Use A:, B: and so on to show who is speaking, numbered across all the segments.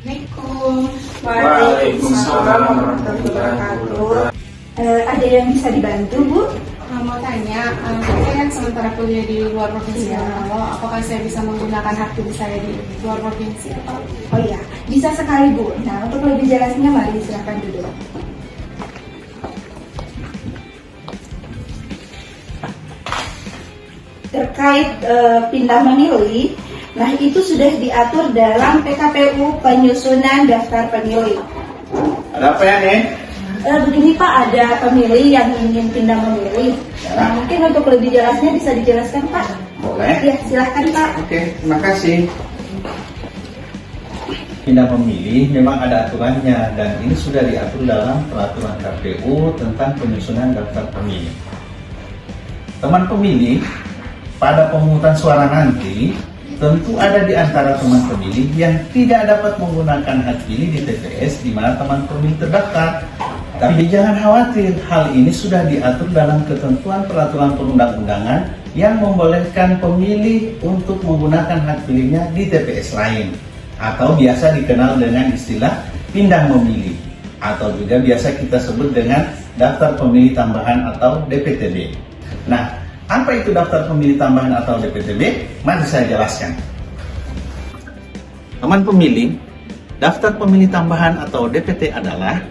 A: Assalamualaikum.
B: Waalaikumsalam warahmatullahi wabarakatuh.
C: Ada yang bisa dibantu, Bu?
A: Mau tanya, saya kan sementara kuliah di luar provinsi Gorontalo, apakah saya bisa menggunakan hak pilih saya di luar provinsi atau?
C: Oh iya, bisa sekali, Bu. Nah, untuk lebih jelasnya mari silakan duduk. Terkait pindah memilih, nah itu sudah diatur dalam PKPU penyusunan daftar pemilih.
B: Ada apa ya, Nek?
C: Begini Pak, ada pemilih yang ingin pindah memilih. Nah, mungkin untuk lebih jelasnya bisa dijelaskan Pak.
B: Boleh.
C: Ya, silahkan Pak.
B: Oke, terima kasih.
D: Pindah memilih memang ada aturannya dan ini sudah diatur dalam peraturan KPU tentang penyusunan daftar pemilih. Teman pemilih pada pemungutan suara nanti tentu ada di antara teman pemilih yang tidak dapat menggunakan hak pilih di TPS di mana teman pemilih terdaftar. Tapi jangan khawatir, hal ini sudah diatur dalam ketentuan peraturan perundang-undangan yang membolehkan pemilih untuk menggunakan hak pilihnya di TPS lain atau biasa dikenal dengan istilah pindah memilih atau juga biasa kita sebut dengan daftar pemilih tambahan atau DPTB. Nah, apa itu daftar pemilih tambahan atau DPTB? Mari saya jelaskan. Teman pemilih, daftar pemilih tambahan atau DPT adalah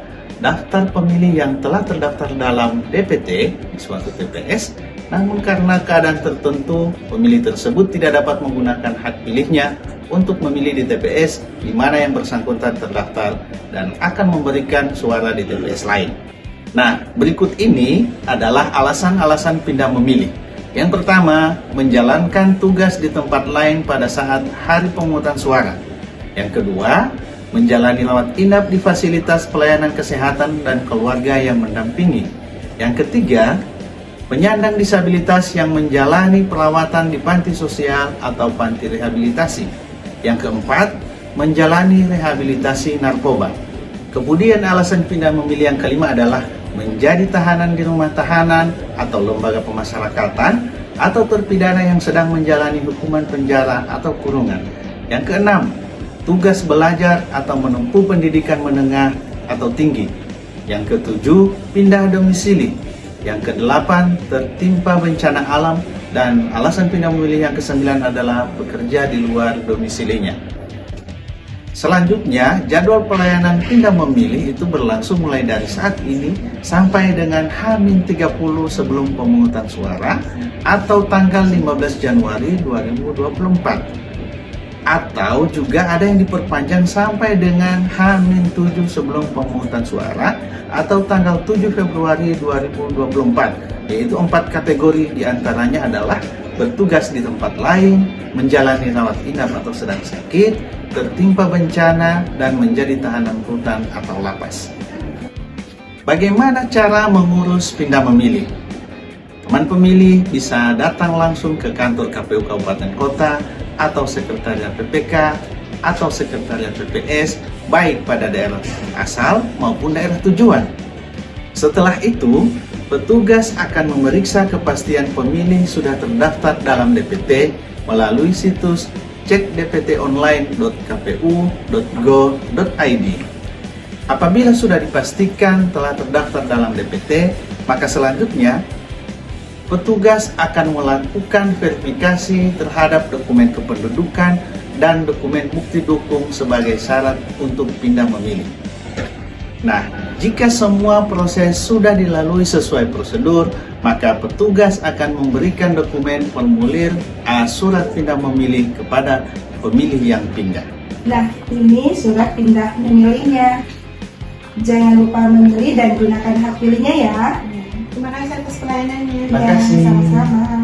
D: daftar pemilih yang telah terdaftar dalam DPT di suatu TPS, namun karena keadaan tertentu pemilih tersebut tidak dapat menggunakan hak pilihnya untuk memilih di TPS di mana yang bersangkutan terdaftar dan akan memberikan suara di TPS lain. Nah, berikut ini adalah alasan-alasan pindah memilih. Yang pertama, menjalankan tugas di tempat lain pada saat hari pemungutan suara. Yang kedua, menjalani rawat inap di fasilitas pelayanan kesehatan dan keluarga yang mendampingi. Yang ketiga, penyandang disabilitas yang menjalani perawatan di panti sosial atau panti rehabilitasi. Yang keempat, menjalani rehabilitasi narkoba. Kemudian alasan pindah memilih yang kelima adalah menjadi tahanan di rumah tahanan atau lembaga pemasyarakatan atau terpidana yang sedang menjalani hukuman penjara atau kurungan. Yang keenam, tugas belajar atau menempuh pendidikan menengah atau tinggi. Yang ketujuh, pindah domisili. Yang kedelapan, tertimpa bencana alam. Dan alasan pindah memilih yang kesembilan adalah bekerja di luar domisilinya. Selanjutnya, jadwal pelayanan pindah memilih itu berlangsung mulai dari saat ini sampai dengan H-30 sebelum pemungutan suara atau tanggal 15 Januari 2024. Atau juga ada yang diperpanjang sampai dengan H-7 sebelum pemungutan suara atau tanggal 7 Februari 2024. Yaitu 4 kategori, diantaranya adalah bertugas di tempat lain, menjalani rawat inap atau sedang sakit, tertimpa bencana, dan menjadi tahanan rutan atau lapas. Bagaimana cara mengurus pindah memilih? Teman pemilih bisa datang langsung ke kantor KPU Kabupaten Kota atau sekretariat PPK atau sekretariat PPS baik pada daerah asal maupun daerah tujuan. Setelah itu, petugas akan memeriksa kepastian pemilih sudah terdaftar dalam DPT melalui situs cekdptonline.kpu.go.id. Apabila sudah dipastikan telah terdaftar dalam DPT, maka selanjutnya petugas akan melakukan verifikasi terhadap dokumen kependudukan dan dokumen bukti dukung sebagai syarat untuk pindah memilih. Nah, jika semua proses sudah dilalui sesuai prosedur, maka petugas akan memberikan dokumen formulir surat pindah memilih kepada pemilih yang pindah.
C: Nah, ini surat pindah memilihnya. Jangan lupa memilih dan gunakan hak pilihnya ya.
A: Terima kasih atas pelayanannya.
D: Terima kasih.
C: Sama-sama.